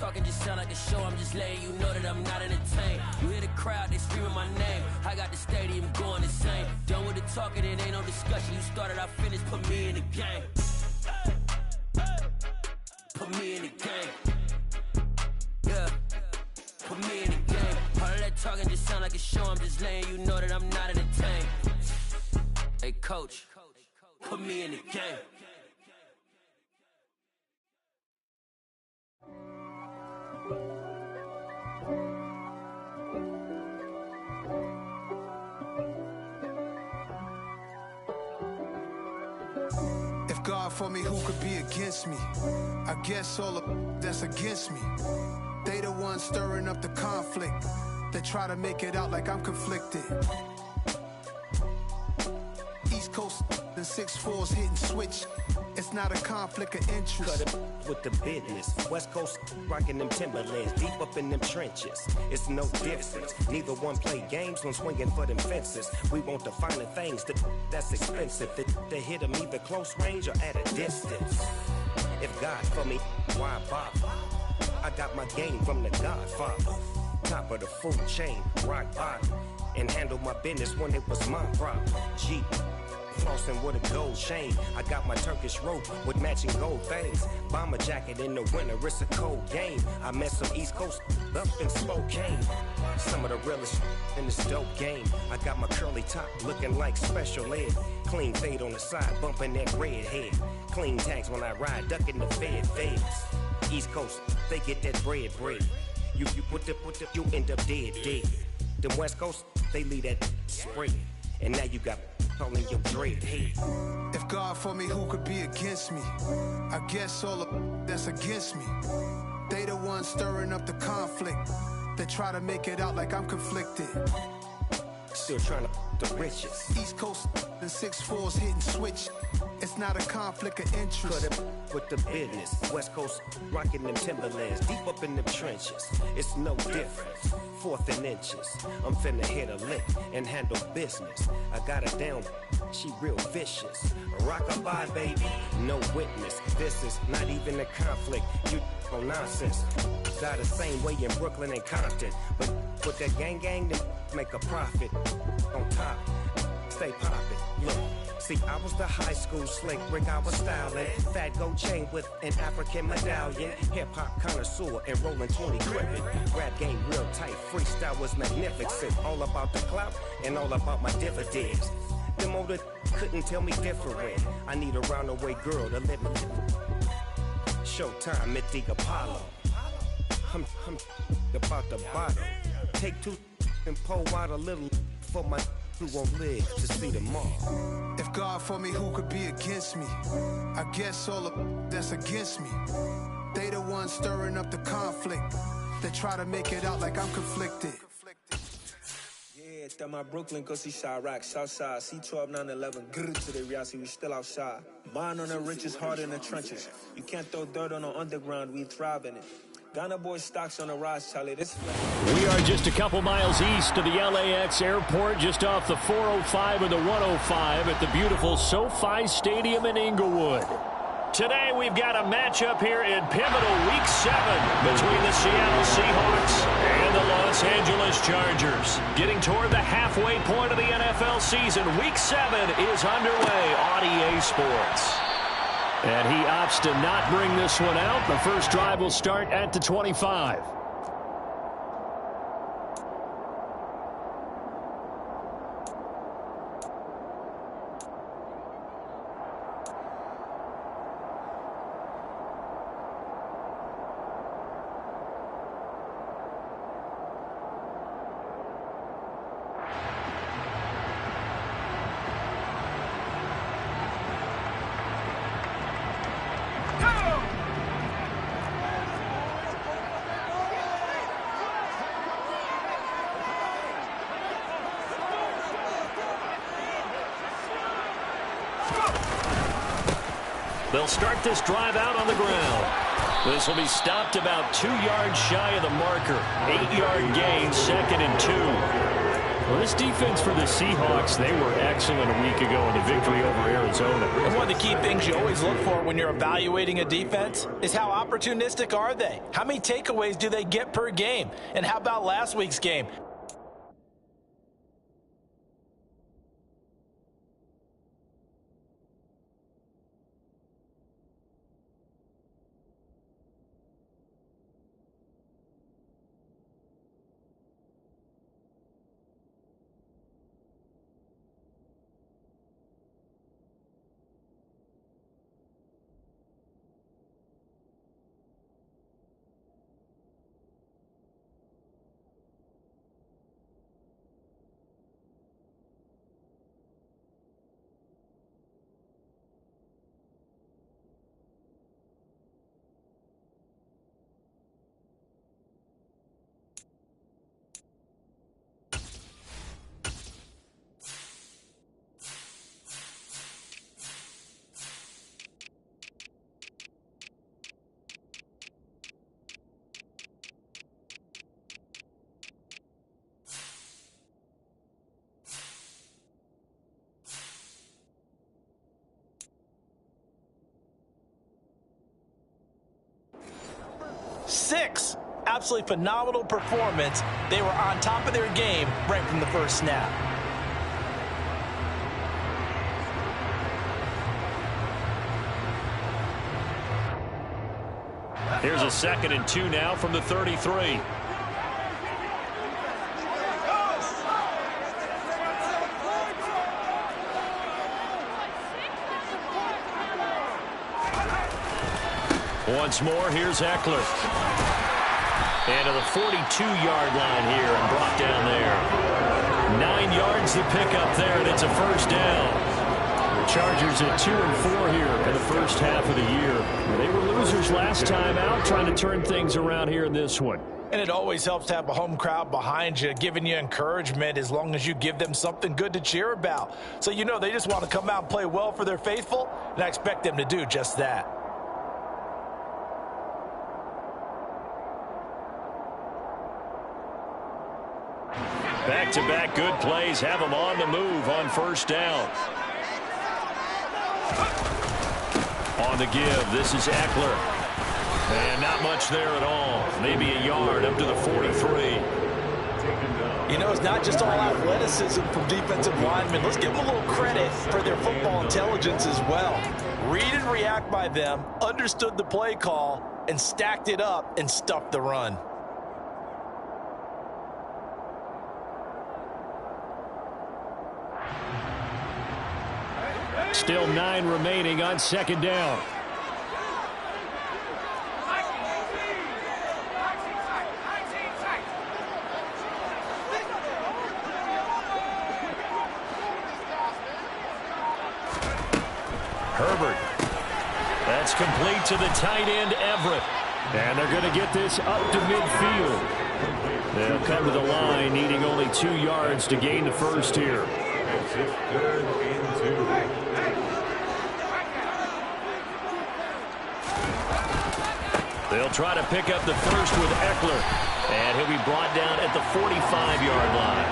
talking just sound like a show. I'm just letting you know that I'm not entertained. You hear the crowd, they screaming my name. I got the stadium going insane. Done with the talking, it ain't no discussion. You started, I finished, put me in the game. Put me in the game. Yeah. Put me in the game. All of that talking just sound like a show. I'm just letting you know that I'm not entertained. Hey, coach, put me in the game. If God for me, who could be against me? I guess all of that's against me. They the ones stirring up the conflict. They try to make it out like I'm conflicted. East Coast and 6'4's hitting switch. It's not a conflict of interest. Cut it with the business. West Coast rocking them Timberlands, deep up in them trenches. It's no difference. Neither one play games when swinging for them fences. We want the finer things that's expensive. They hit them either close range or at a distance. If God for me, why bother? I got my game from the Godfather. Top of the food chain, rock bottom. And handle my business when it was my problem. Jeep. Flossing with a gold chain. I got my Turkish rope with matching gold things. Bomber jacket in the winter, it's a cold game. I met some East Coast up in Spokane. Some of the realest in this dope game. I got my curly top looking like special ed. Clean fade on the side, bumping that red head. Clean tags when I ride, ducking the feds. East Coast, they get that bread. You put the, you end up dead. Them West Coast, they leave that spray. And now you got all in your dread head. If God for me, who could be against me? I guess all of that's against me. They the ones stirring up the conflict. They try to make it out like I'm conflicted. Still trying to the riches. East Coast and 6'4's hitting switch. It's not a conflict of interest. Cut it with the business. West Coast rocking them Timberlands, deep up in them trenches. It's no difference. 4th and inches. I'm finna hit a lick and handle business. I got her down, she real vicious. Rockabye, baby, no witness. This is not even a conflict. You on nonsense. Die the same way in Brooklyn and Compton. But with that gang, then make a profit. On top, stay poppin'. Look. See, I was the high school slick Rick, I was styling. Fat gold chain with an African medallion. Hip-hop connoisseur and rolling 20 gripping. Rap game real tight, freestyle was magnificent. All about the clout and all about my dividends. Them older couldn't tell me different. I need a roundaway girl to let me. Showtime at the Apollo. I'm about the bottle. Take 2 and pour out a little for my who won't live to see tomorrow. If God for me, who could be against me? I guess all of that's against me. They the ones stirring up the conflict. They try to make it out like I'm conflicted. Yeah, that my Brooklyn, go see Chirac, Southside, C12, 911, grrr to the reality, we still outside. Mine on the riches, hard in the trenches. You can't throw dirt on the underground, we thrive in it. Ghana boy stocks on the rise, Charlie. This We are just a couple miles east of the LAX airport, just off the 405 and the 105 at the beautiful SoFi Stadium in Inglewood. Today we've got a matchup here in pivotal Week 7 between the Seattle Seahawks and the Los Angeles Chargers. Getting toward the halfway point of the NFL season, Week 7 is underway on EA Sports. And he opts to not bring this one out. The first drive will start at the 25. They'll start this drive out on the ground. This will be stopped about 2 yards shy of the marker. 8-yard gain, 2nd and 2. Well, this defense for the Seahawks, they were excellent a week ago in the victory over Arizona. And one of the key things you always look for when you're evaluating a defense is how opportunistic are they? How many takeaways do they get per game? And how about last week's game? Six. Absolutely phenomenal performance. They were on top of their game right from the first snap. Here's a 2nd and 2 now from the 33. Once more, here's Eckler. And to the 42-yard line here and brought down there. 9 yards to pick up there, and it's a first down. The Chargers at 2-4 here in the first half of the year. They were losers last time out, trying to turn things around here in this one. And it always helps to have a home crowd behind you, giving you encouragement as long as you give them something good to cheer about. So you know they just want to come out and play well for their faithful, and I expect them to do just that. Back-to-back good plays have them on the move on first down. On the give, this is Eckler. And not much there at all. Maybe a yard up to the 43. You know, it's not just all athleticism from defensive linemen. Let's give them a little credit for their football intelligence as well. Read and react by them, understood the play call, and stacked it up and stuffed the run. Still 9 remaining on second down. Herbert. That's complete to the tight end, Everett. And they're going to get this up to midfield. They'll come to the line, needing only 2 yards to gain the first here. They'll try to pick up the first with Eckler. And he'll be brought down at the 45-yard line.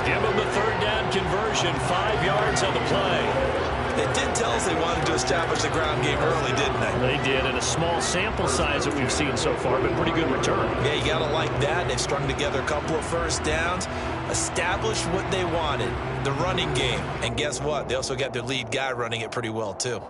Give him the third down conversion, 5 yards on the play. They did tell us they wanted to establish the ground game early, didn't they? They did, and a small sample size that we've seen so far, but pretty good return. Yeah, you got to like that. They've strung together a couple of first downs, established what they wanted, the running game. And guess what? They also got their lead guy running it pretty well, too.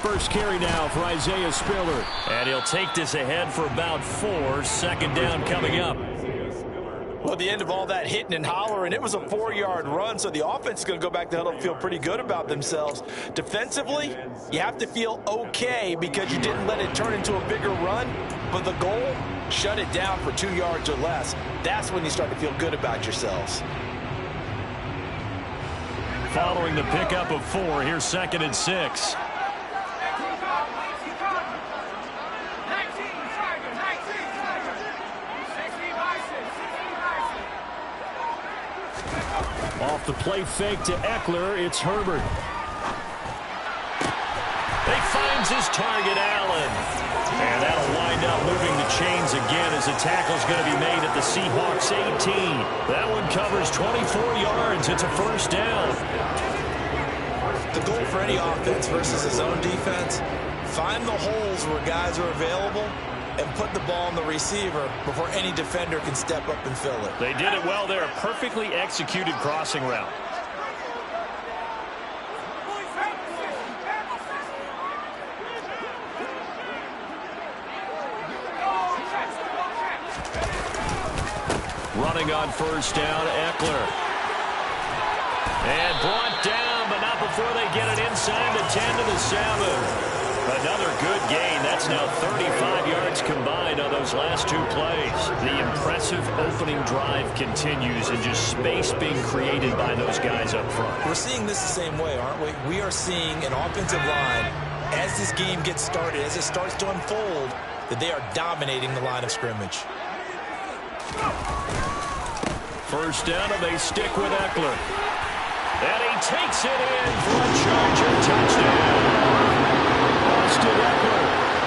First carry now for Isaiah Spiller. And he'll take this ahead for about 4. Second down coming up. Well, at the end of all that hitting and hollering, it was a 4-yard run, so the offense is going to go back to huddle and feel pretty good about themselves. Defensively, you have to feel okay because you didn't let it turn into a bigger run, but the goal, shut it down for 2 yards or less. That's when you start to feel good about yourselves. Following the pickup of 4, here's 2nd and 6. Off the play fake to Eckler, it's Herbert. He finds his target, Allen. And that'll wind up moving the chains again as the tackle's going to be made at the Seahawks 18. That one covers 24 yards. It's a first down. The goal for any offense versus his own defense, find the holes where guys are available and put the ball on the receiver before any defender can step up and fill it. They did it well there. A perfectly executed crossing route. Running on first down, Eckler. And brought down, but not before they get it inside the 10 to the 7. Another good gain. That's now 35 yards combined on those last two plays. The impressive opening drive continues and just space being created by those guys up front. We're seeing this the same way, aren't we? We are seeing an offensive line, as this game gets started, as it starts to unfold, that they are dominating the line of scrimmage. First down, and they stick with Eckler. And he takes it in for a Charger touchdown. Austin Eckler,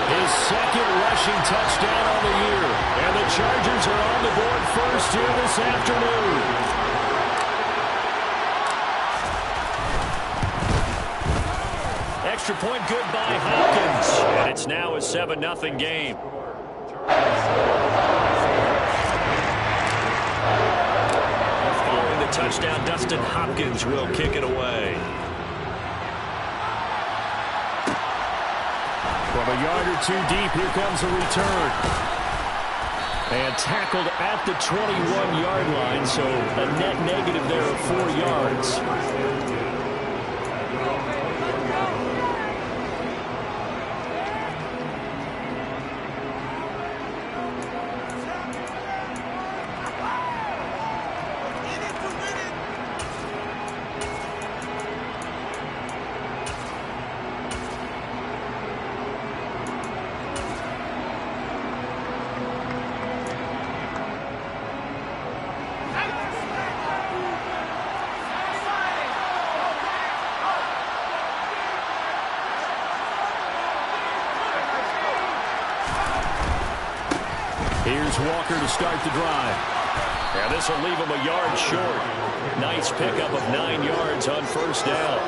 his second rushing touchdown on the year. And the Chargers are on the board first here this afternoon. Extra point good by Hopkins. And it's now a 7-0 game. Following the touchdown, Dustin Hopkins will kick it away. From a yard or two deep, here comes a return. And tackled at the 21-yard line, so a net negative there of 4 yards. Here's Walker to start the drive. And this will leave him a yard short. Nice pickup of 9 yards on first down.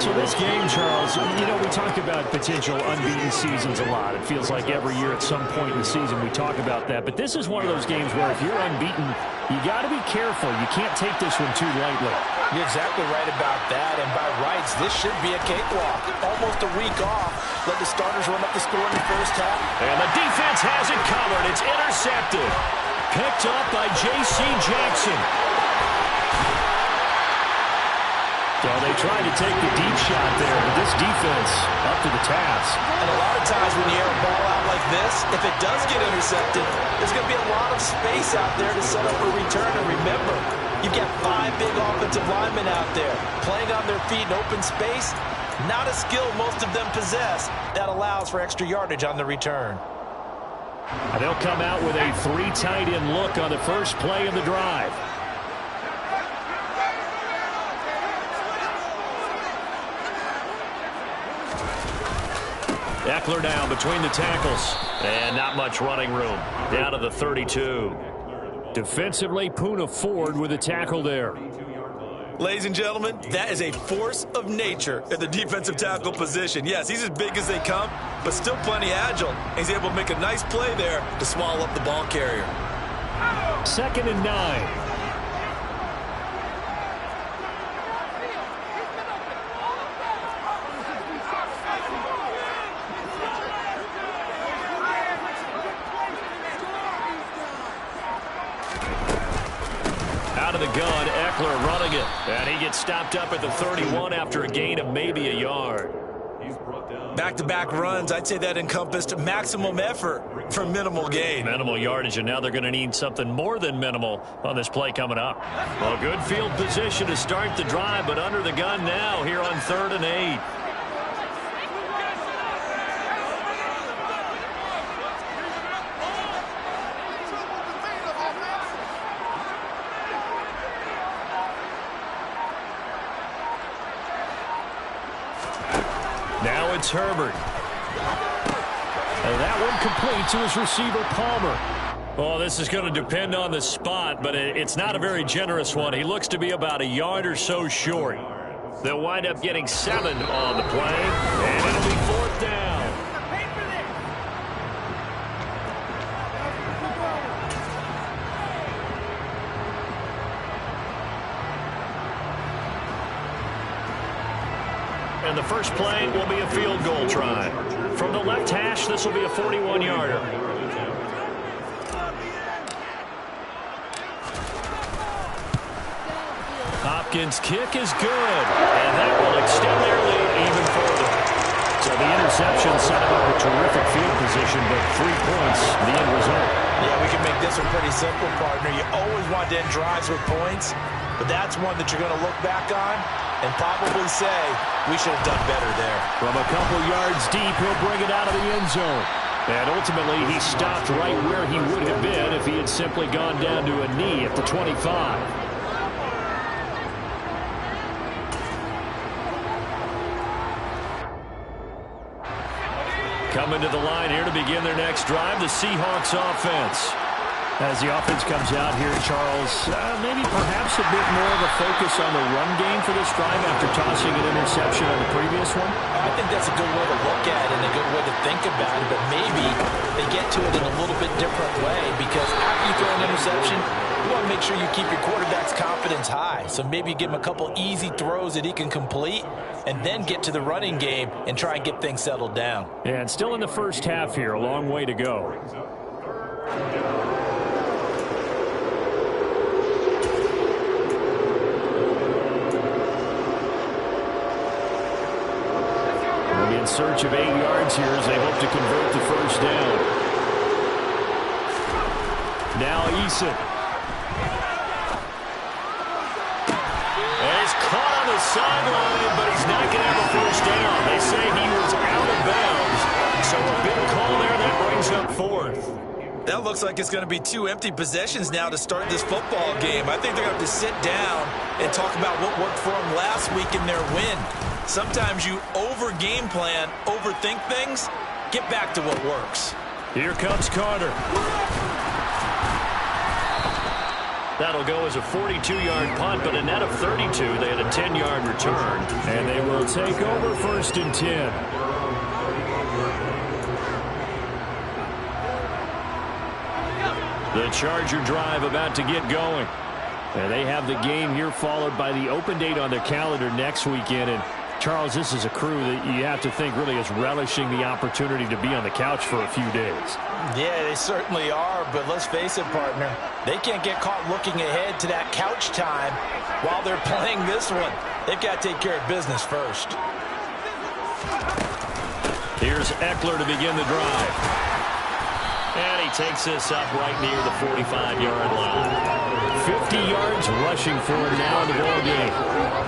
So this game, Charles, you know, we talk about potential unbeaten seasons a lot. It feels like every year at some point in the season we talk about that. But this is one of those games where if you're unbeaten, you got to be careful. You can't take this one too lightly. You're exactly right about that. And by rights, this should be a cakewalk. Almost a week off. Let the starters run up the score in the first half. And the defense has it covered. It's intercepted. Picked up by J.C. Jackson. So they tried to take the deep shot there, but this defense up to the task. And a lot of times when you air a ball out like this, if it does get intercepted, there's going to be a lot of space out there to set up a return. And remember, you've got 5 big offensive linemen out there playing on their feet in open space. Not a skill most of them possess. That allows for extra yardage on the return. And they'll come out with a 3 tight end look on the first play of the drive. Eckler down between the tackles. And not much running room. Down to the 32. Defensively, Poona Ford with a tackle there. Ladies and gentlemen, that is a force of nature at the defensive tackle position. Yes, he's as big as they come, but still plenty agile. He's able to make a nice play there to swallow up the ball carrier. 2nd and 9. Out of the gun, Eckler running it. And he gets stopped up at the 31 after a gain of maybe a yard. Back-to-back runs, I'd say that encompassed maximum effort for minimal gain. Minimal yardage, and now they're going to need something more than minimal on this play coming up. Well, good field position to start the drive, but under the gun now here on 3rd and 8. is Herbert. And that one complete to his receiver, Palmer. Oh, this is going to depend on the spot, but it's not a very generous one. He looks to be about a yard or so short. They'll wind up getting 7 on the play, and it'll be 4th down. And the first play will be a field goal try. From the left hash, this will be a 41-yarder. Hopkins' kick is good, and that will extend their lead even further. So the interception set up a terrific field position, but 3 points, the end result. Yeah, we can make this one pretty simple, partner. You always want to end drives with points, but that's one that you're going to look back on and probably say, we should have done better there. From a couple yards deep, he'll bring it out of the end zone. And ultimately, he stopped right where he would have been if he had simply gone down to a knee at the 25. Coming to the line here to begin their next drive, the Seahawks offense. As the offense comes out here, Charles, maybe perhaps a bit more of a focus on the run game for this drive after tossing an interception on the previous one? I think that's a good way to look at it and a good way to think about it, but maybe they get to it in a little bit different way because after you throw an interception, you want to make sure you keep your quarterback's confidence high. So maybe give him a couple easy throws that he can complete and then get to the running game and try and get things settled down. And still in the first half here, a long way to go. In search of 8 yards here as they hope to convert the first down. Now Eason. And he's caught on the sideline, but he's not going to have a first down. They say he was out of bounds. So a big call there that brings up 4th. That looks like it's going to be 2 empty possessions now to start this football game. I think they're going to have to sit down and talk about what worked for them last week in their win. Sometimes you over-game plan, overthink things, get back to what works. Here comes Carter. That'll go as a 42-yard punt, but a net of 32. They had a 10-yard return, and they will take over 1st and 10. The Charger drive about to get going. And they have the game here followed by the open date on their calendar next weekend. And Charles, this is a crew that you have to think really is relishing the opportunity to be on the couch for a few days. Yeah, they certainly are, but let's face it, partner. They can't get caught looking ahead to that couch time while they're playing this one. They've got to take care of business first. Here's Eckler to begin the drive. And he takes this up right near the 45-yard line. 50 yards rushing for him now in the ball game.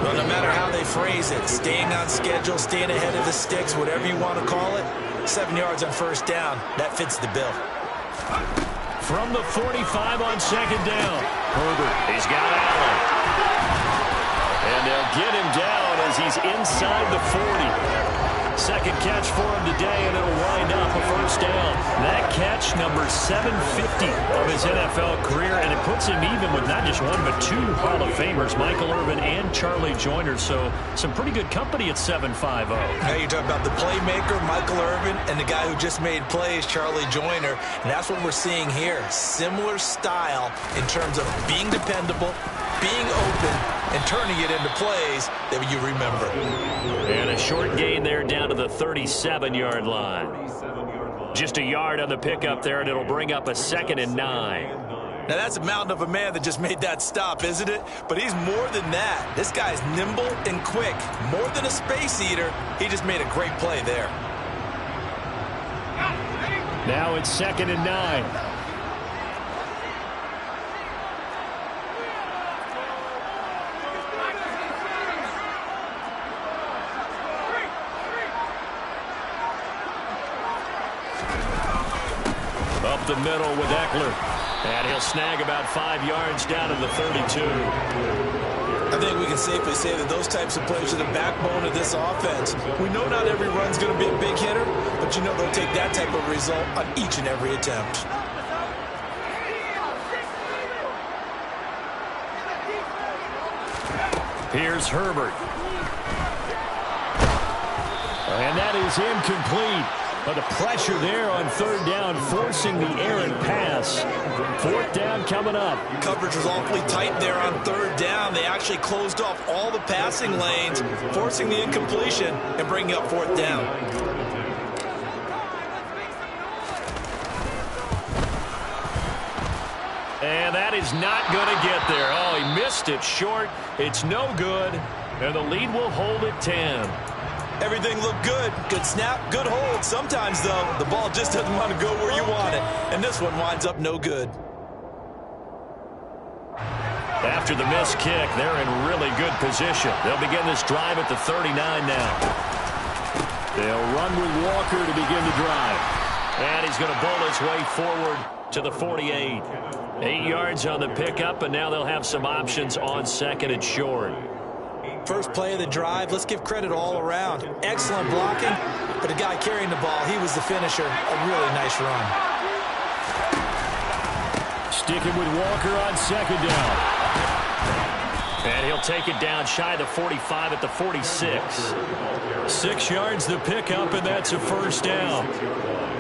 Well, no matter how they phrase it, staying on schedule, staying ahead of the sticks, whatever you want to call it, 7 yards on first down, that fits the bill. From the 45 on second down, Herbert, he's got Allen. And they'll get him down as he's inside the 40. Second catch for him today, and it'll wind up a first down. That catch, number 750 of his NFL career, and it puts him even with not just one but 2 Hall of Famers, Michael Irvin and Charlie Joyner. So some pretty good company at 7.50. Now you talk about the playmaker, Michael Irvin, and the guy who just made plays, Charlie Joyner. And that's what we're seeing here. Similar style in terms of being dependable, being open, and turning it into plays that you remember. And a short gain there down to the 37-yard line. Just a yard on the pickup there, and it'll bring up a 2nd and 9. Now that's a mountain of a man that just made that stop, isn't it? But he's more than that. This guy's nimble and quick. More than a space eater, he just made a great play there. Now it's 2nd and 9. Up the middle with Eckler. And he'll snag about 5 yards down to the 32. I think we can safely say that those types of plays are the backbone of this offense. We know not every run's going to be a big hitter, but you know they'll take that type of result on each and every attempt. Here's Herbert. And that is incomplete. But the pressure there on 3rd down, forcing the errant pass. 4th down coming up. Coverage was awfully tight there on 3rd down. They actually closed off all the passing lanes, forcing the incompletion and bringing up 4th down. And that is not going to get there. Oh, he missed it short. It's no good. And the lead will hold at 10. Everything looked good. Good snap, good hold. Sometimes, though, the ball just doesn't want to go where you want it. And this one winds up no good. After the missed kick, they're in really good position. They'll begin this drive at the 39 now. They'll run with Walker to begin the drive. And he's going to bowl his way forward to the 48. 8 yards on the pickup, and now they'll have some options on 2nd and short. First play of the drive, let's give credit all around. Excellent blocking, but the guy carrying the ball, he was the finisher. A really nice run. Sticking with Walker on 2nd down. And he'll take it down shy of the 45 at the 46. 6 yards the pickup, and that's a 1st down.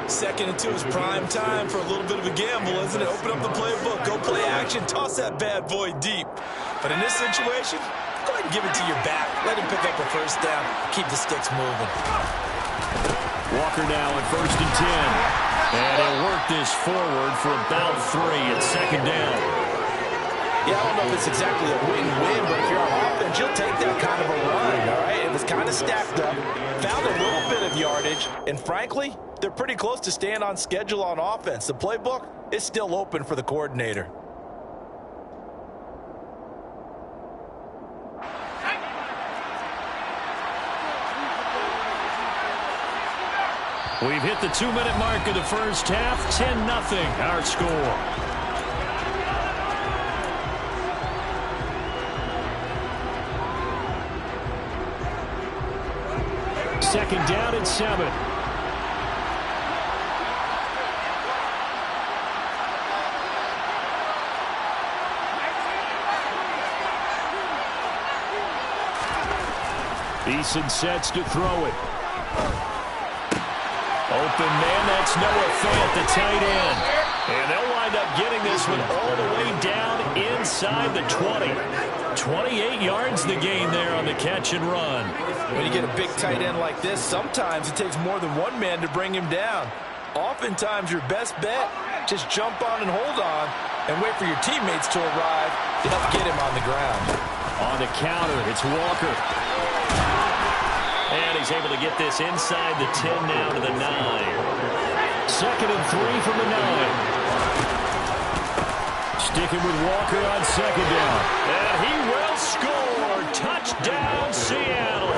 2nd and 2 is prime time for a little bit of a gamble, isn't it? Open up the playbook, go play action, toss that bad boy deep. But in this situation, go ahead and give it to your back. Let him pick up a 1st down. Keep the sticks moving. Walker now at 1st and 10. And he'll work this forward for about 3 at 2nd down. Yeah, I don't know if it's exactly a win-win, but if you're on offense, you'll take that kind of a run, all right? It was kind of stacked up, found a little bit of yardage, and frankly, they're pretty close to staying on schedule on offense. The playbook is still open for the coordinator. We've hit the 2-minute mark of the first half. 10-0 our score. Second down and 7. Beeson sets to throw it. Open man, that's Noah Fant, the tight end. And they'll wind up getting this one all the way down inside the 20. 28 yards the gain there on the catch and run. When you get a big tight end like this, sometimes it takes more than one man to bring him down. Oftentimes, your best bet, just jump on and hold on and wait for your teammates to arrive to help get him on the ground. On the counter, it's Walker. And he's able to get this inside the 10 now to the 9. 2nd and 3 from the 9. Sticking with Walker on 2nd down. And he will score. Touchdown, Seattle.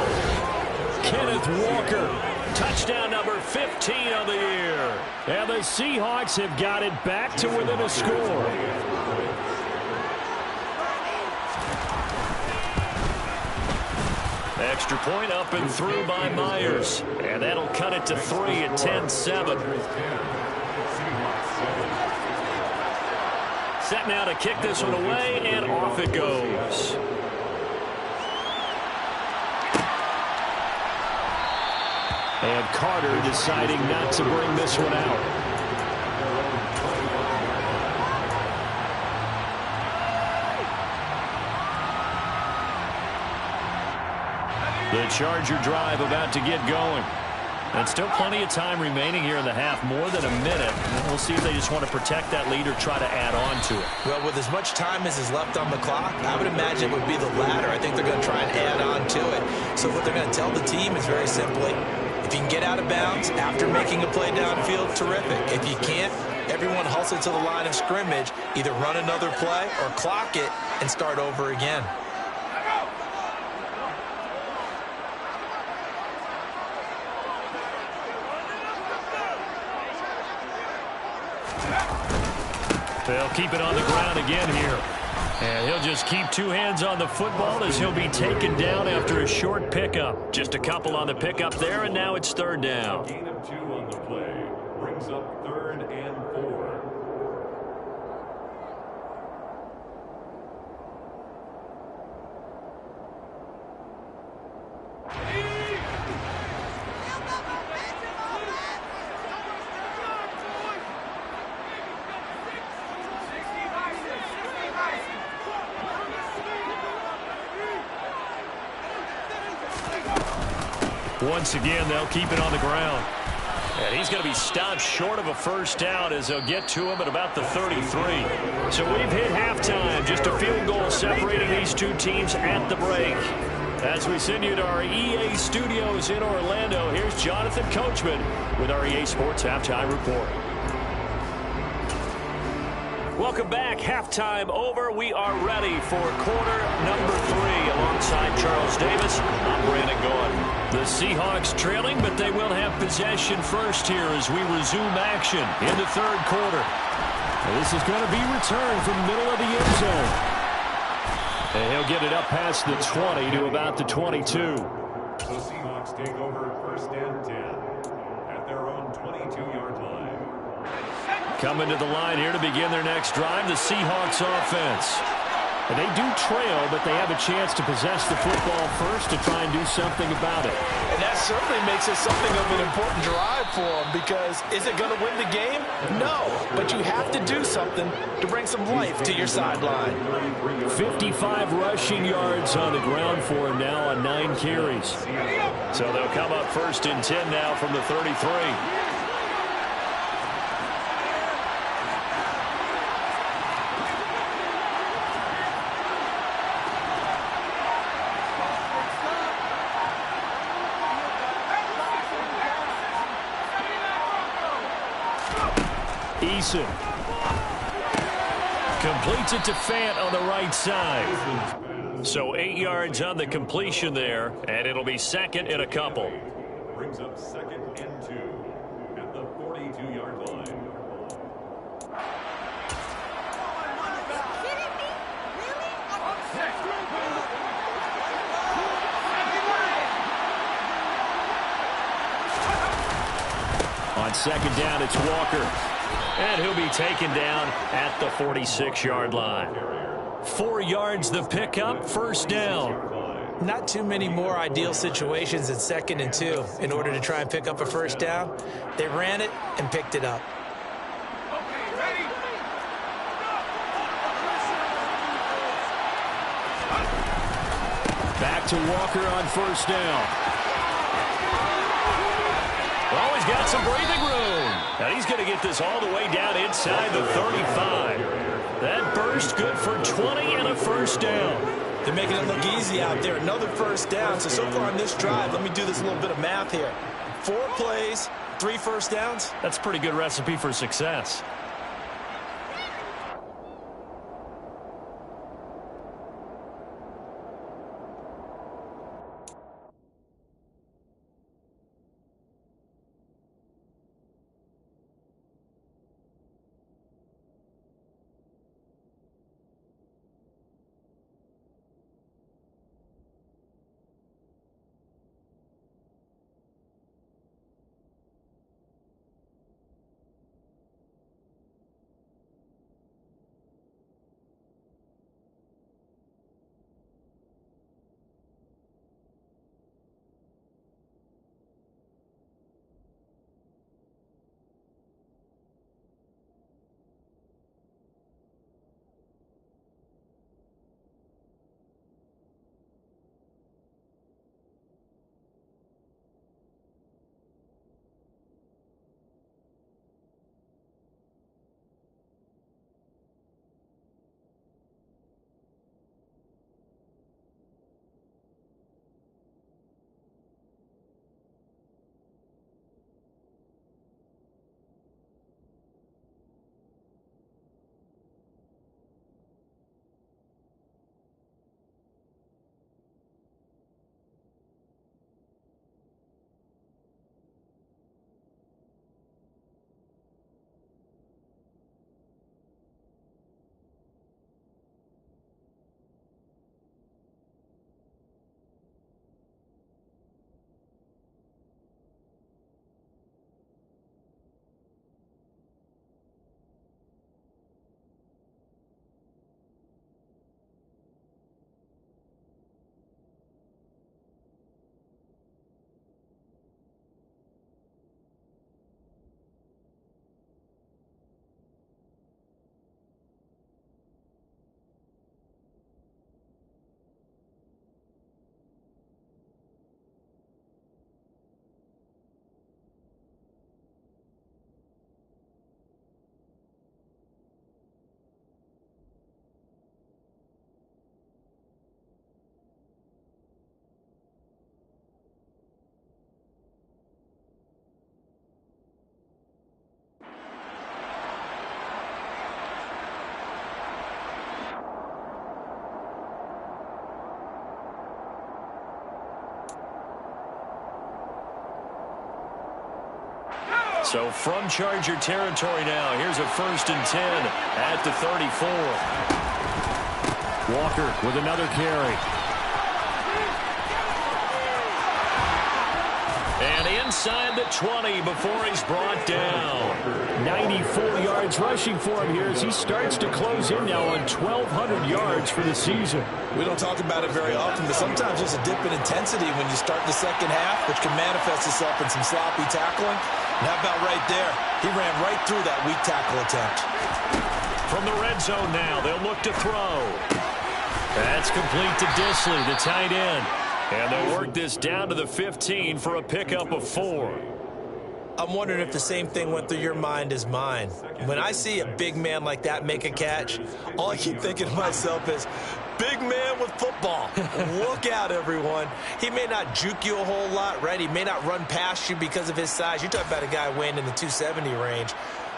Kenneth Walker. Touchdown number 15 of the year. And the Seahawks have got it back to within a score. Extra point up and through by Myers. And that'll cut it to 3 at 10-7. Set now to kick this one away, and off it goes. And Carter deciding not to bring this one out. The Charger drive about to get going. And still plenty of time remaining here in the half, more than a minute. We'll see if they just want to protect that lead or try to add on to it. Well, with as much time as is left on the clock, I would imagine it would be the latter. I think they're going to try and add on to it. So what they're going to tell the team is very simply, if you can get out of bounds after making a play downfield, terrific. If you can't, everyone hustle to the line of scrimmage, either run another play or clock it and start over again. They'll keep it on the ground again here. And he'll just keep two hands on the football as he'll be taken down after a short pickup. Just a couple on the pickup there, and now it's third down. Gain of 2 on the play. Brings up 3rd and 4. Once again, they'll keep it on the ground. And he's going to be stopped short of a first down as they'll get to him at about the 33. So we've hit halftime. Just a field goal separating these two teams at the break. As we send you to our EA studios in Orlando, here's Jonathan Coachman with our EA Sports Halftime Report. Welcome back. Halftime over. We are ready for quarter number 3 alongside Charles Davis. I'm Brandon Gaudin. The Seahawks trailing, but they will have possession first here as we resume action in the third quarter. And this is going to be returned from the middle of the end zone. And he'll get it up past the 20 to about the 22. The Seahawks take over 1st and 10 at their own 22-yard line. Coming to the line here to begin their next drive, the Seahawks offense. And they do trail, but they have a chance to possess the football first to try and do something about it. And that certainly makes it something of an important drive for them, because is it going to win the game? No, but you have to do something to bring some life to your sideline. 55 rushing yards on the ground for him now on 9 carries. So they'll come up 1st and 10 now from the 33. Eason completes it to Fant on the right side. So 8 yards on the completion there, and it'll be 2nd and a couple. Brings up 2nd and 2 at the 42-yard line. On 2nd down, it's Walker. And he'll be taken down at the 46-yard line. 4 yards the pickup, 1st down. Not too many more ideal situations in 2nd and 2 in order to try and pick up a first down. They ran it and picked it up. Back to Walker on 1st down. Oh, he's got some breathing room. And he's going to get this all the way down inside the 35. That burst good for 20 and a 1st down. They're making it look easy out there. Another 1st down. So far on this drive, let me do this little bit of math here. 4 plays, 3 first downs. That's a pretty good recipe for success. So from Charger territory now, here's a 1st and 10 at the 34. Walker with another carry. And inside the 20 before he's brought down. 94 yards rushing for him here as he starts to close in now on 1,200 yards for the season. We don't talk about it very often, but sometimes there's a dip in intensity when you start the second half, which can manifest itself in some sloppy tackling. And how about right there? He ran right through that weak tackle attempt. From the red zone now, they'll look to throw. That's complete to Disley, the tight end. And they'll work this down to the 15 for a pickup of 4. I'm wondering if the same thing went through your mind as mine. When I see a big man like that make a catch, all I keep thinking to myself is, big man with football. Look out, everyone. He may not juke you a whole lot, right? He may not run past you because of his size. You're talking about a guy weighing in the 270 range.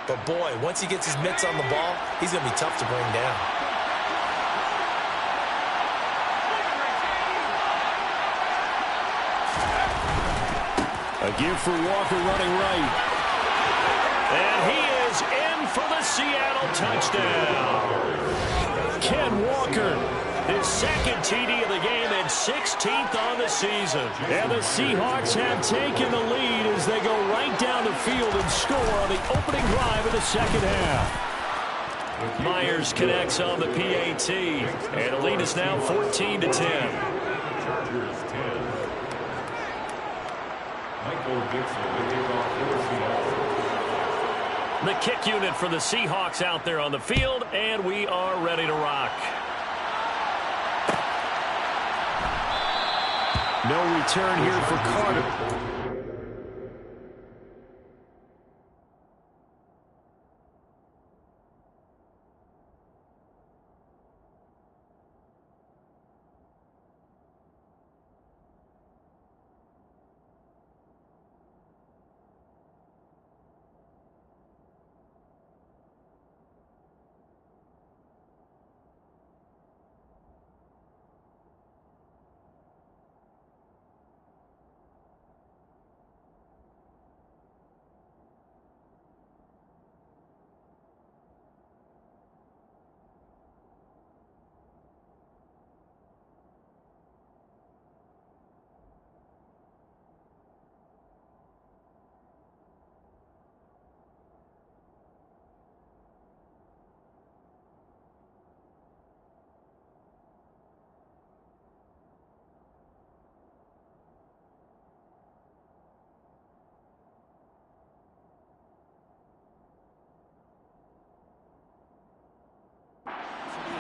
But, boy, once he gets his mitts on the ball, he's going to be tough to bring down. A give for Walker running right. And he is in for the Seattle touchdown. Ken Walker, his second TD of the game and 16th on the season. And the Seahawks have taken the lead as they go right down the field and score on the opening drive of the second half. Myers connects on the PAT. And the lead is now 14-10. Chargers 10. The kick unit for the Seahawks out there on the field, and we are ready to rock. No return here for Carter.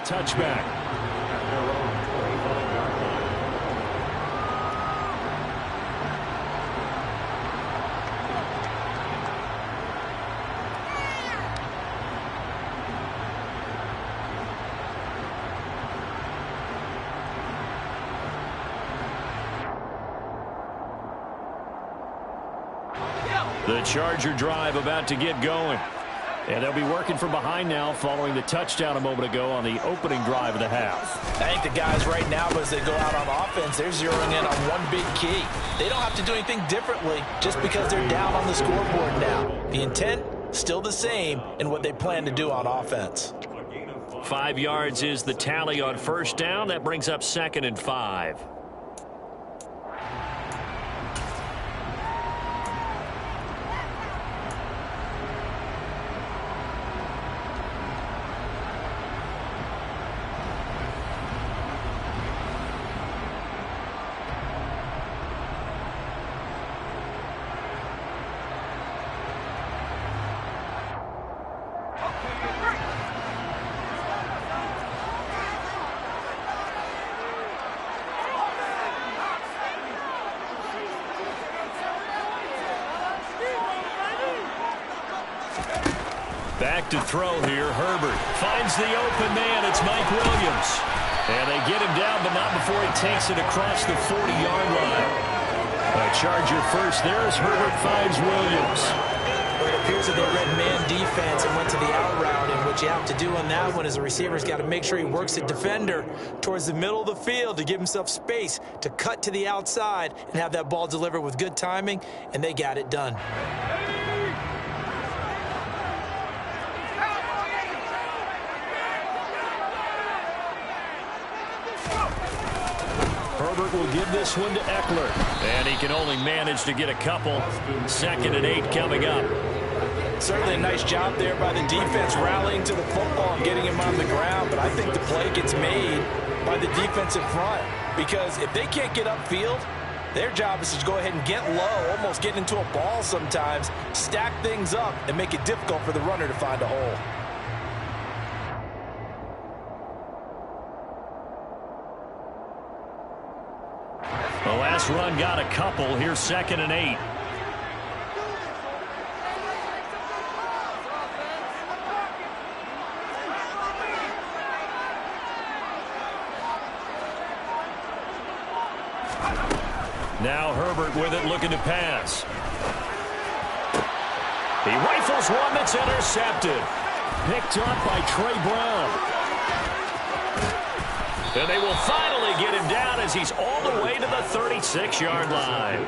Touchback. The Charger drive about to get going. And they'll be working from behind now following the touchdown a moment ago on the opening drive of the half. I think the guys right now, as they go out on offense, they're zeroing in on one big key. They don't have to do anything differently just because they're down on the scoreboard now. The intent, still the same in what they plan to do on offense. 5 yards is the tally on first down. That brings up 2nd and 5. Back to throw here. Herbert finds the open man. It's Mike Williams. And they get him down, but not before he takes it across the 40-yard line. A Charger first there as Herbert finds Williams. Well, it appears that they read man defense and went to the out route, and what you have to do on that one is the receiver's got to make sure he works the defender towards the middle of the field to give himself space to cut to the outside and have that ball delivered with good timing, and they got it done. Herbert will give this one to Eckler. And he can only manage to get a couple. 2nd and 8 coming up. Certainly a nice job there by the defense rallying to the football and getting him on the ground. But I think the play gets made by the defensive front. Because if they can't get upfield, their job is to go ahead and get low, almost get into a ball sometimes, stack things up, and make it difficult for the runner to find a hole. The last run got a couple. Here's 2nd and 8. Now Herbert with it, looking to pass. He rifles one that's intercepted. Picked up by Trey Brown. And they will finally get him down as he's all the way to the 36-yard line.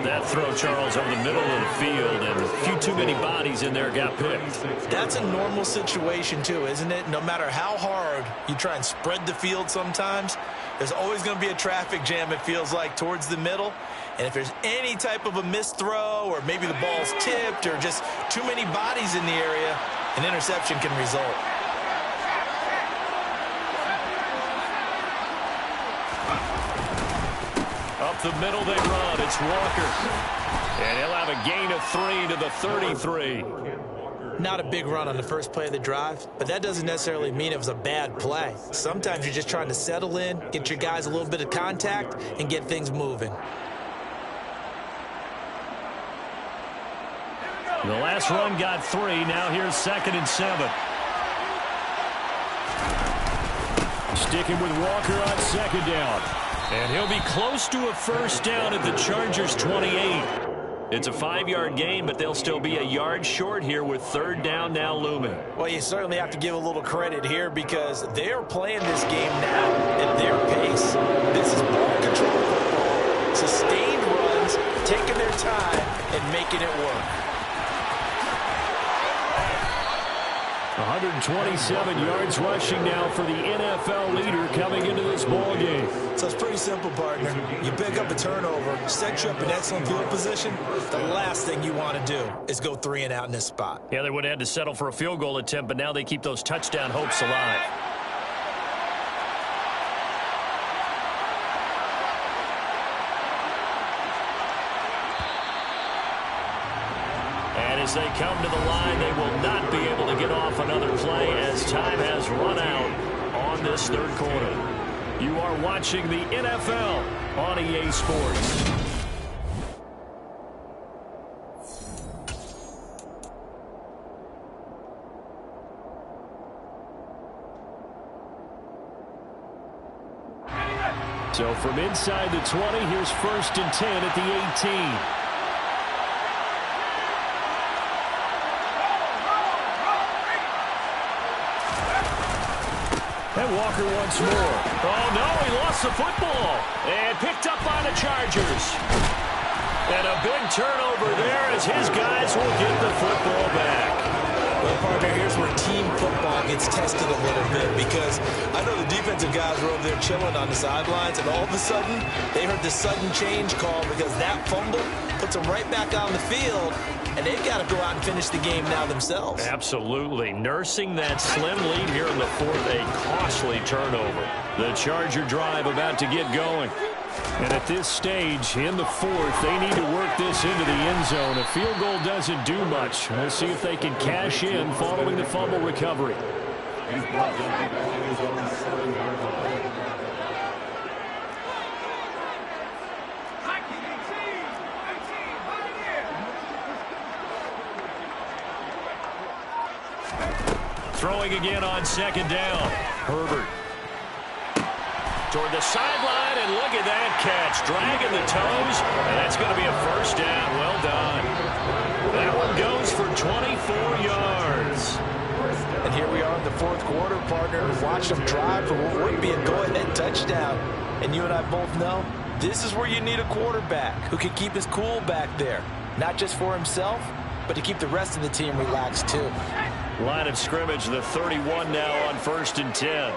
That throw, Charles, over the middle of the field, and a few too many bodies in there got picked. That's a normal situation, too, isn't it? No matter how hard you try and spread the field sometimes, there's always going to be a traffic jam, it feels like, towards the middle. And if there's any type of a missed throw or maybe the ball's tipped or just too many bodies in the area, an interception can result. Up the middle they run. It's Walker. And he'll have a gain of 3 to the 33. Not a big run on the first play of the drive, but that doesn't necessarily mean it was a bad play. Sometimes you're just trying to settle in, get your guys a little bit of contact, and get things moving. The last run got 3. Now here's 2nd and 7. Sticking with Walker on 2nd down. And he'll be close to a first down at the Chargers' 28. It's a 5-yard gain, but they'll still be a yard short here with 3rd down now looming. Well, you certainly have to give a little credit here because they're playing this game now at their pace. This is ball control football, sustained runs, taking their time and making it work. 127 yards rushing now for the NFL leader coming into this ball game. So it's pretty simple, partner. You pick up a turnover, set you up in excellent field position. The last thing you want to do is go 3 and out in this spot. Yeah, they would have had to settle for a field goal attempt, but now they keep those touchdown hopes alive. As they come to the line, they will not be able to get off another play as time has run out on this 3rd quarter. You are watching the NFL on EA Sports. So from inside the 20, here's 1st and 10 at the 18. And Walker once more. Oh, no, he lost the football. And picked up by the Chargers. And a big turnover there as his guys will get the football back. Well, partner, here's where team football gets tested a little bit because I know the defensive guys were over there chilling on the sidelines, and all of a sudden, they heard the sudden change call because that fumble puts them right back on the field, and they've got to go out and finish the game now themselves. Absolutely. Nursing that slim lead here in the 4th, a costly turnover. The Charger drive about to get going. And at this stage, in the 4th, they need to work this into the end zone. A field goal doesn't do much. We'll see if they can cash in following the fumble recovery. Throwing again on 2nd down. Herbert. Toward the sideline, and look at that catch. Dragging the toes, and that's going to be a first down. Well done. That one goes for 24 yards. And here we are in the 4th quarter, partner. Watch them drive for what would be a go-ahead touchdown. And you and I both know this is where you need a quarterback who can keep his cool back there. Not just for himself, but to keep the rest of the team relaxed too. Line of scrimmage, the 31 now on 1st and 10.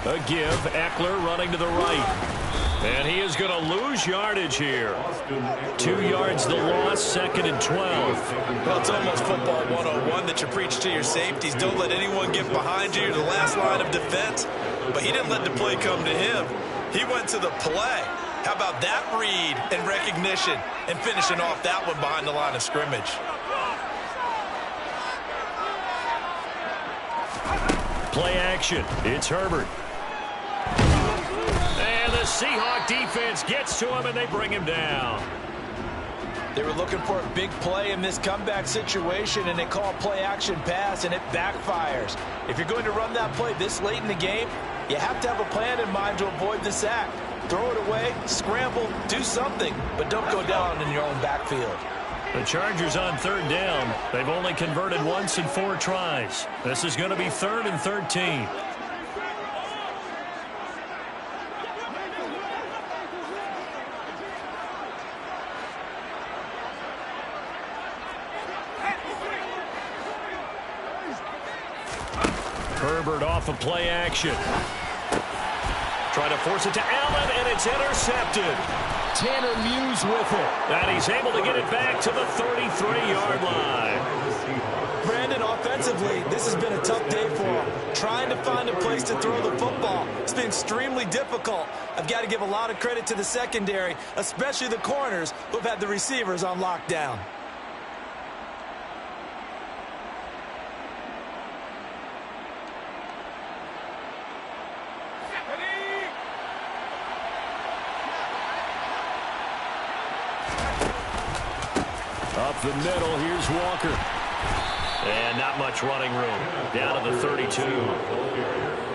A give. Eckler running to the right. And he is going to lose yardage here. 2 yards the loss, 2nd and 12. Well, it's almost football 101 that you preach to your safeties. Don't let anyone get behind you. You're the last line of defense. But he didn't let the play come to him. He went to the play. How about that read and recognition and finishing off that one behind the line of scrimmage? Play action. It's Herbert. And the Seahawk defense gets to him, and they bring him down. They were looking for a big play in this comeback situation, and they call play action pass, and it backfires. If you're going to run that play this late in the game, you have to have a plan in mind to avoid the sack. Throw it away, scramble, do something, but don't go down in your own backfield. The Chargers on 3rd down. They've only converted once in 4 tries. This is going to be 3rd and 13. Herbert off of play action. Trying to force it to Allen, and it's intercepted. Tanner Muse with it. And he's able to get it back to the 33-yard line. Brandon, offensively, this has been a tough day for him. Trying to find a place to throw the football. It's been extremely difficult. I've got to give a lot of credit to the secondary, especially the corners who have had the receivers on lockdown. Up the middle, here's Walker. And not much running room. Down to the 32.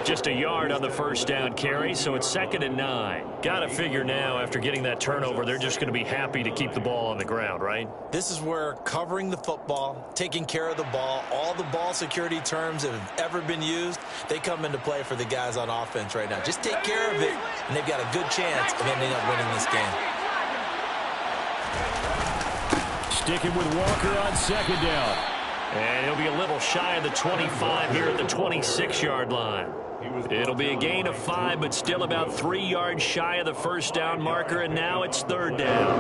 Just a yard on the first down carry, so it's 2nd and 9. Got to figure now, after getting that turnover, they're just going to be happy to keep the ball on the ground, right? This is where covering the football, taking care of the ball, all the ball security terms that have ever been used, they come into play for the guys on offense right now. Just take care of it, and they've got a good chance of ending up winning this game. Sticking with Walker on 2nd down. And he'll be a little shy of the 25 here at the 26-yard line. It'll be a gain of 5, but still about 3 yards shy of the first down marker, and now it's 3rd down.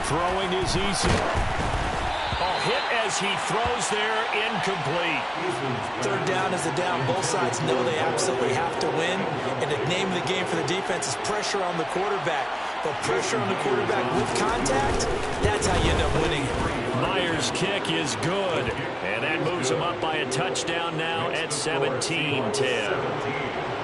Throwing is easy. Hit as he throws there, incomplete. 3rd down is a down. Both sides know they absolutely have to win. And the name of the game for the defense is pressure on the quarterback. But pressure on the quarterback with contact, that's how you end up winning. Myers' kick is good. And that moves him up by a touchdown now at 17-10.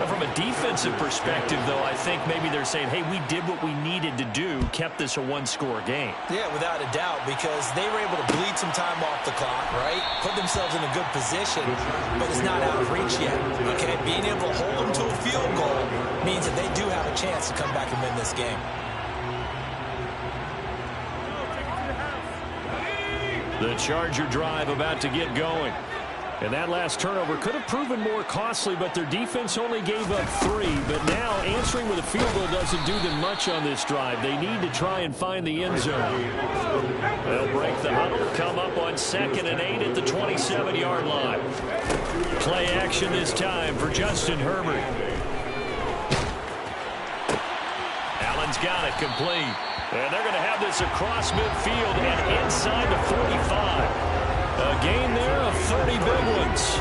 From a defensive perspective, though, I think maybe they're saying, hey, we did what we needed to do, kept this a 1-score game. Yeah, without a doubt, because they were able to bleed some time off the clock, right? Put themselves in a good position, but it's not out of reach yet, okay? Being able to hold them to a field goal means that they do have a chance to come back and win this game. The Charger drive about to get going. And that last turnover could have proven more costly, but their defense only gave up 3. But now answering with a field goal doesn't do them much on this drive. They need to try and find the end zone. They'll break the huddle, come up on 2nd and 8 at the 27-yard line. Play action this time for Justin Herbert. Allen's got it complete. And they're going to have this across midfield and inside the 45. A gain there of 30 big ones.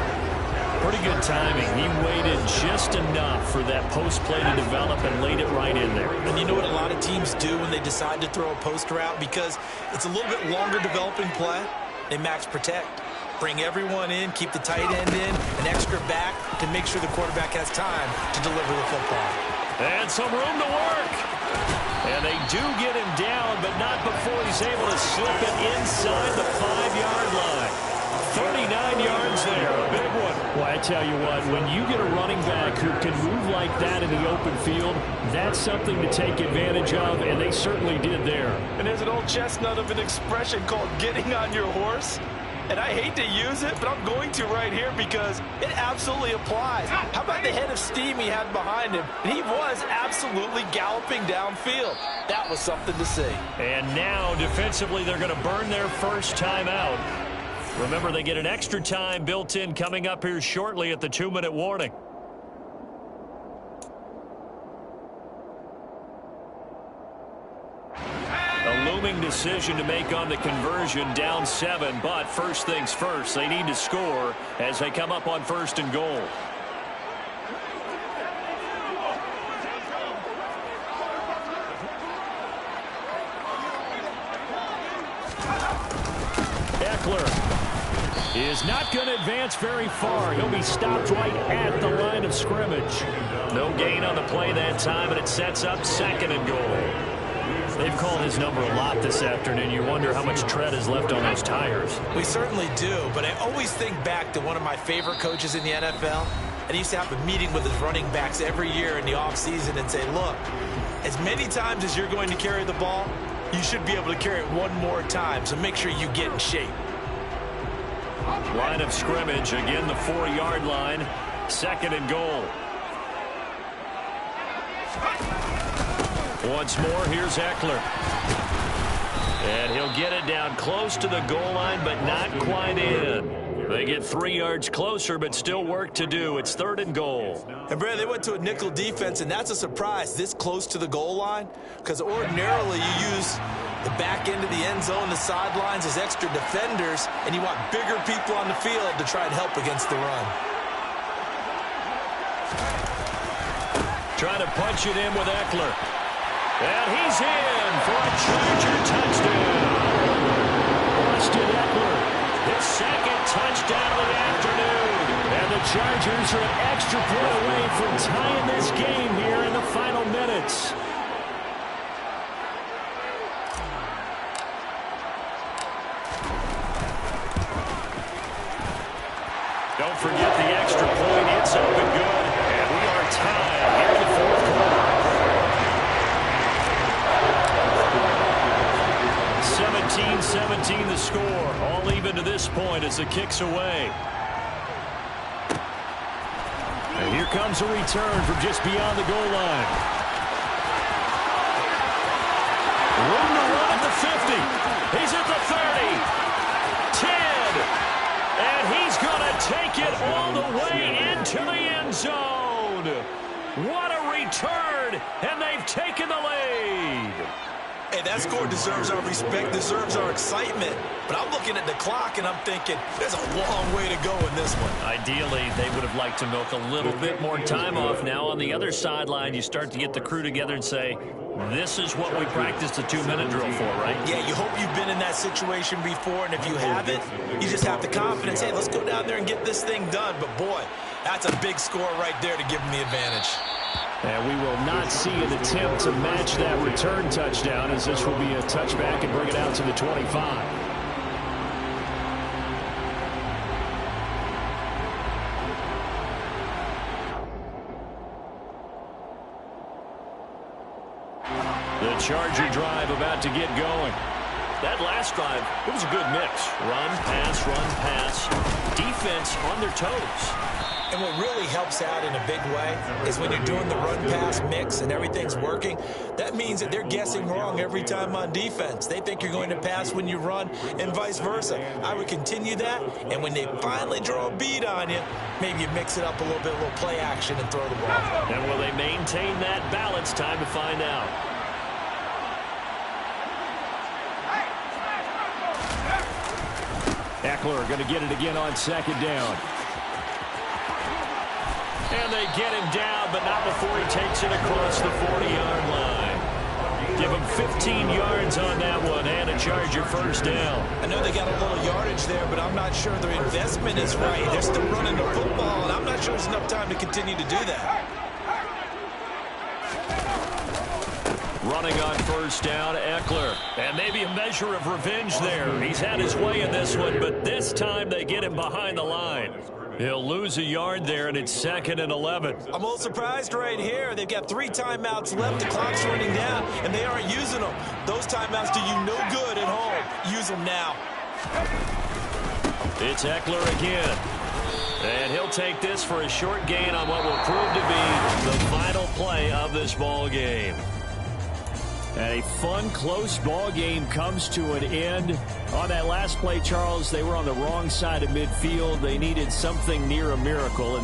Pretty good timing. He waited just enough for that post play to develop and laid it right in there. And you know what a lot of teams do when they decide to throw a post route? Because it's a little bit longer developing play. They max protect. Bring everyone in, keep the tight end in, an extra back to make sure the quarterback has time to deliver the football. And some room to work. And they do get him down, but not before he's able to slip it inside the 5-yard line. 39 yards there, a big one. Well, I tell you what, when you get a running back who can move like that in the open field, that's something to take advantage of, and they certainly did there. And there's an old chestnut of an expression called getting on your horse. And I hate to use it, but I'm going to right here because it absolutely applies. How about the head of steam he had behind him? And he was absolutely galloping downfield. That was something to see. And now, defensively, they're going to burn their first timeout. Remember, they get an extra time built in coming up here shortly at the 2-minute warning. A looming decision to make on the conversion, down 7, but first things first, they need to score as they come up on 1st and goal. Eckler is not going to advance very far. He'll be stopped right at the line of scrimmage. No gain on the play that time, and it sets up 2nd and goal. They've called his number a lot this afternoon. You wonder how much tread is left on those tires. We certainly do, but I always think back to one of my favorite coaches in the NFL. And he used to have a meeting with his running backs every year in the offseason and say, look, as many times as you're going to carry the ball, you should be able to carry it one more time, so make sure you get in shape. Line of scrimmage, again the 4-yard line, 2nd and goal. Once more, here's Eckler. And he'll get it down close to the goal line, but not quite in. They get 3 yards closer, but still work to do. It's 3rd and goal. And, Brad, they went to a nickel defense, and that's a surprise this close to the goal line, because ordinarily you use the back end of the end zone, the sidelines as extra defenders, and you want bigger people on the field to try and help against the run. Trying to punch it in with Eckler. And he's in for a Charger touchdown. Austin Eckler, his 2nd touchdown of the afternoon. And the Chargers are an extra point away from tying this game here in the final minutes. Don't forget the extra point. It's up and good. And we are tied here in the 4th quarter. 17-17 the score. All even to this point as the kick's away. And here comes a return from just beyond the goal line. Room to run at the 50. He's at the 30. 10. And he's going to take it all the way into the end zone. What a return. And they've taken the lead. Hey, that score deserves our respect, deserves our excitement. But I'm looking at the clock, and I'm thinking, there's a long way to go in this one. Ideally, they would have liked to milk a little bit more time off. Now, on the other sideline, you start to get the crew together and say, this is what we practiced the 2-minute drill for, right? Yeah, you hope you've been in that situation before, and if you haven't, you just have the confidence, hey, let's go down there and get this thing done. But, boy, that's a big score right there to give them the advantage. And we will not see an attempt to match that return touchdown, as this will be a touchback and bring it out to the 25. The Charger drive about to get going. That last drive, it was a good mix. Run, pass, defense on their toes. And what really helps out in a big way is when you're doing the run-pass mix and everything's working, that means that they're guessing wrong every time on defense. They think you're going to pass when you run and vice versa. I would continue that, and when they finally draw a beat on you, maybe you mix it up a little bit, a little play action and throw the ball. And will they maintain that balance? Time to find out. Eckler going to get it again on 2nd down. And they get him down, but not before he takes it across the 40-yard line. Give him 15 yards on that one and a Charger first down. I know they got a little yardage there, but I'm not sure their investment is right. They're still running the football, and I'm not sure there's enough time to continue to do that. Running on first down, Eckler. And maybe a measure of revenge there. He's had his way in this one, but this time they get him behind the line. He'll lose a yard there, and it's 2nd and 11. I'm a little surprised right here. They've got 3 timeouts left. The clock's running down, and they aren't using them. Those timeouts do you no good at home. Use them now. It's Eckler again. And he'll take this for a short gain on what will prove to be the final play of this ball game. And a fun, close ball game comes to an end. On that last play, Charles, they were on the wrong side of midfield. They needed something near a miracle, and they